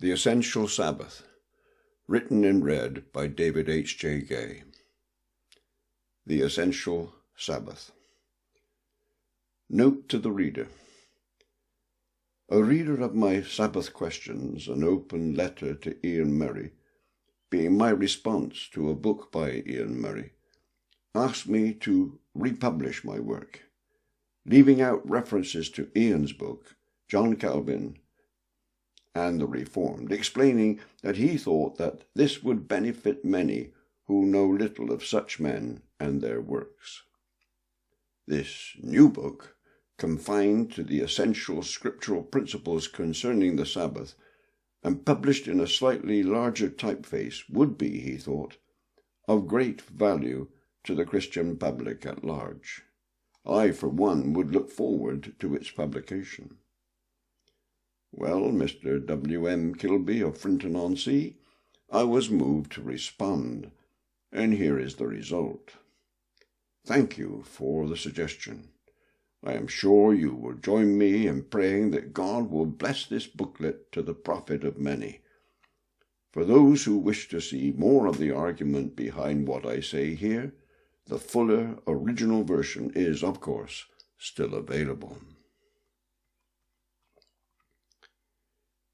The Essential Sabbath, written and read by David H. J. Gay. The Essential Sabbath. Note to the reader. A reader of my Sabbath questions, an open letter to Ian Murray, being my response to a book by Ian Murray, asked me to republish my work, leaving out references to Ian's book, John Calvin and the Reformed, explaining that he thought that this would benefit many who know little of such men and their works. This new book, confined to the essential scriptural principles concerning the Sabbath, and published in a slightly larger typeface, would be, he thought, of great value to the Christian public at large. I, for one, would look forward to its publication. Well, Mr. W.M. Kilby of Frinton-on-Sea, I was moved to respond, and here is the result. Thank you for the suggestion. I am sure you will join me in praying that God will bless this booklet to the profit of many. For those who wish to see more of the argument behind what I say here, the fuller original version is, of course, still available.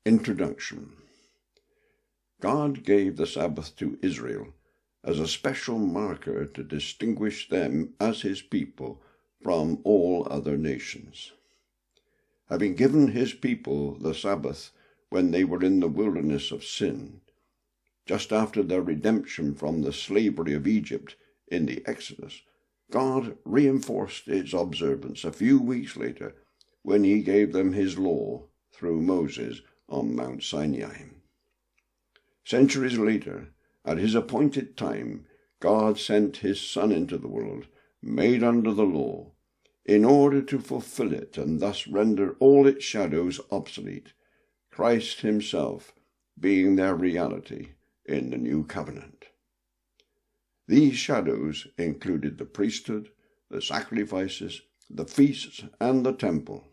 Introduction. God gave the Sabbath to Israel as a special marker to distinguish them as his people from all other nations. Having given his people the Sabbath when they were in the wilderness of sin, just after their redemption from the slavery of Egypt in the Exodus, God reinforced its observance a few weeks later when he gave them his law through Moses on Mount Sinai. Centuries later, at his appointed time, God sent his Son into the world, made under the law, in order to fulfil it and thus render all its shadows obsolete, Christ himself being their reality in the new covenant. These shadows included the priesthood, the sacrifices, the feasts, and the temple.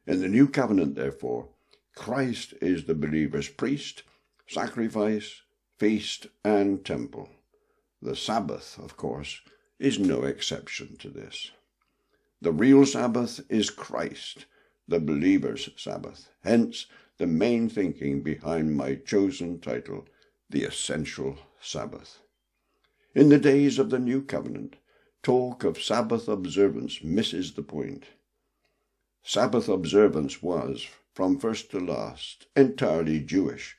In the new covenant, therefore, Christ is the believer's priest, sacrifice, feast, and temple. The Sabbath, of course, is no exception to this. The real Sabbath is Christ, the believer's Sabbath, hence the main thinking behind my chosen title, The Essential Sabbath. In the days of the New Covenant, talk of Sabbath-observance misses the point. Sabbath-observance was, from first to last, entirely Jewish,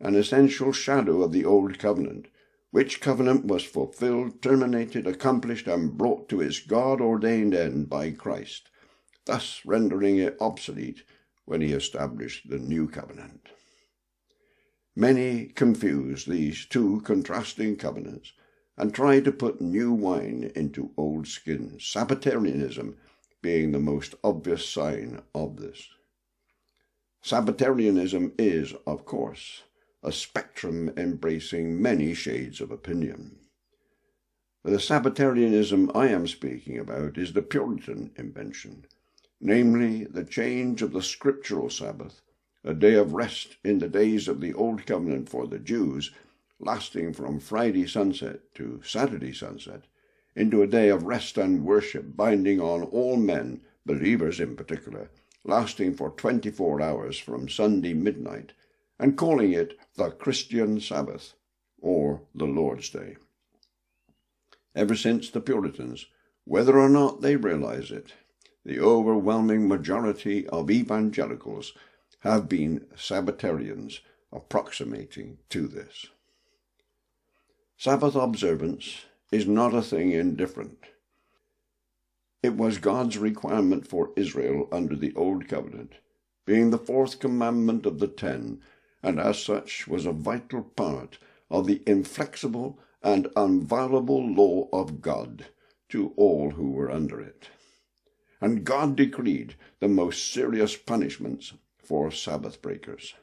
an essential shadow of the Old Covenant, which covenant was fulfilled, terminated, accomplished, and brought to its God-ordained end by Christ, thus rendering it obsolete when he established the New Covenant. Many confuse these two contrasting covenants and try to put new wine into old skins, Sabbatarianism being the most obvious sign of this. Sabbatarianism is, of course, a spectrum embracing many shades of opinion. The Sabbatarianism I am speaking about is the Puritan invention, namely the change of the scriptural Sabbath, a day of rest in the days of the Old Covenant for the Jews, lasting from Friday sunset to Saturday sunset, into a day of rest and worship binding on all men, believers in particular, lasting for 24 hours from Sunday midnight, and calling it the Christian Sabbath, or the Lord's Day. Ever since the Puritans, whether or not they realize it, the overwhelming majority of evangelicals have been Sabbatarians approximating to this. Sabbath observance is not a thing indifferent. It was God's requirement for Israel under the Old Covenant, being the fourth commandment of the 10, and as such was a vital part of the inflexible and inviolable law of God to all who were under it. And God decreed the most serious punishments for Sabbath breakers.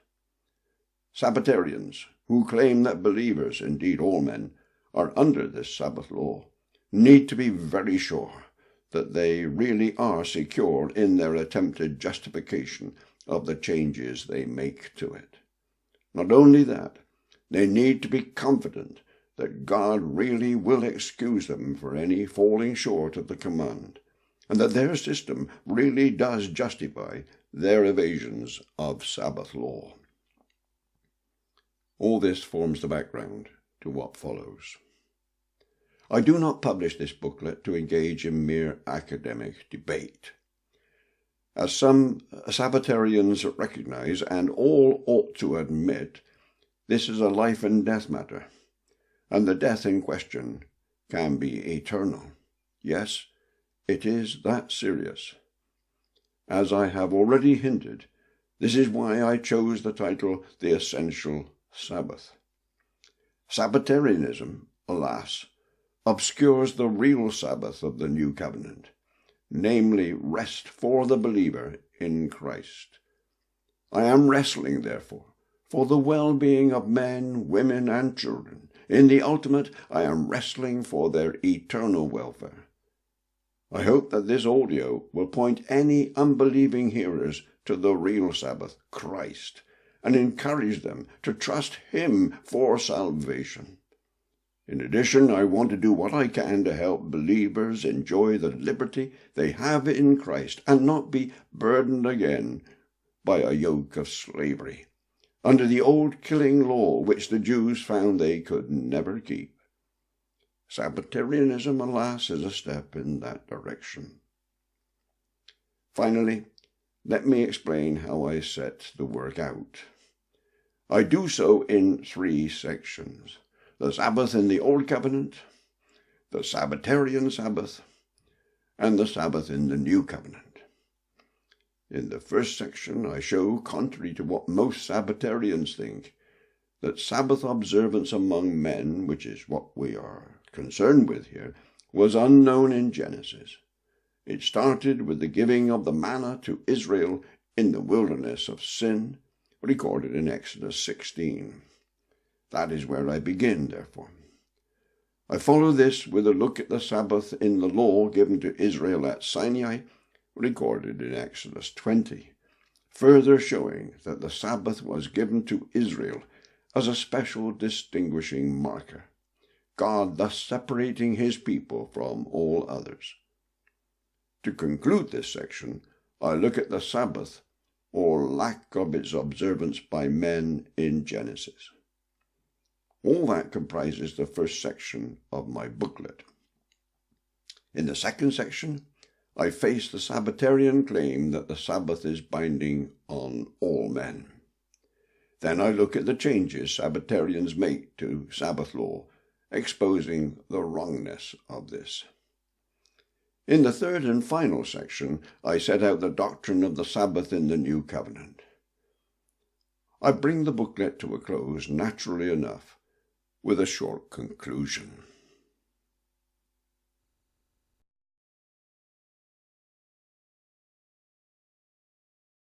Sabbatarians, who claim that believers, indeed all men, are under this Sabbath law, need to be very sure that they really are secure in their attempted justification of the changes they make to it. Not only that, they need to be confident that God really will excuse them for any falling short of the command, and that their system really does justify their evasions of Sabbath law. All this forms the background to what follows. I do not publish this booklet to engage in mere academic debate. As some Sabbatarians recognize, and all ought to admit, this is a life and death matter, and the death in question can be eternal. Yes, it is that serious. As I have already hinted, this is why I chose the title The Essential Sabbath. Sabbatarianism, alas, obscures the real Sabbath of the New Covenant, namely rest for the believer in Christ. I am wrestling, therefore, for the well-being of men, women, and children. In the ultimate, I am wrestling for their eternal welfare. I hope that this audio will point any unbelieving hearers to the real Sabbath, Christ, and encourage them to trust Him for salvation. In addition, I want to do what I can to help believers enjoy the liberty they have in Christ and not be burdened again by a yoke of slavery, under the old killing law which the Jews found they could never keep. Sabbatarianism, alas, is a step in that direction. Finally, let me explain how I set the work out. I do so in 3 sections: the Sabbath in the Old Covenant, the Sabbatarian Sabbath, and the Sabbath in the New Covenant. In the first section, I show, contrary to what most Sabbatarians think, that Sabbath observance among men, which is what we are concerned with here, was unknown in Genesis. It started with the giving of the manna to Israel in the wilderness of Sin, recorded in Exodus 16. That is where I begin, therefore. I follow this with a look at the Sabbath in the law given to Israel at Sinai, recorded in Exodus 20, further showing that the Sabbath was given to Israel as a special distinguishing marker, God thus separating His people from all others. To conclude this section, I look at the Sabbath, or lack of its observance by men in Genesis. All that comprises the first section of my booklet. In the second section, I face the Sabbatarian claim that the Sabbath is binding on all men. Then I look at the changes Sabbatarians make to Sabbath law, exposing the wrongness of this. In the third and final section, I set out the doctrine of the Sabbath in the New Covenant. I bring the booklet to a close, naturally enough, with a short conclusion.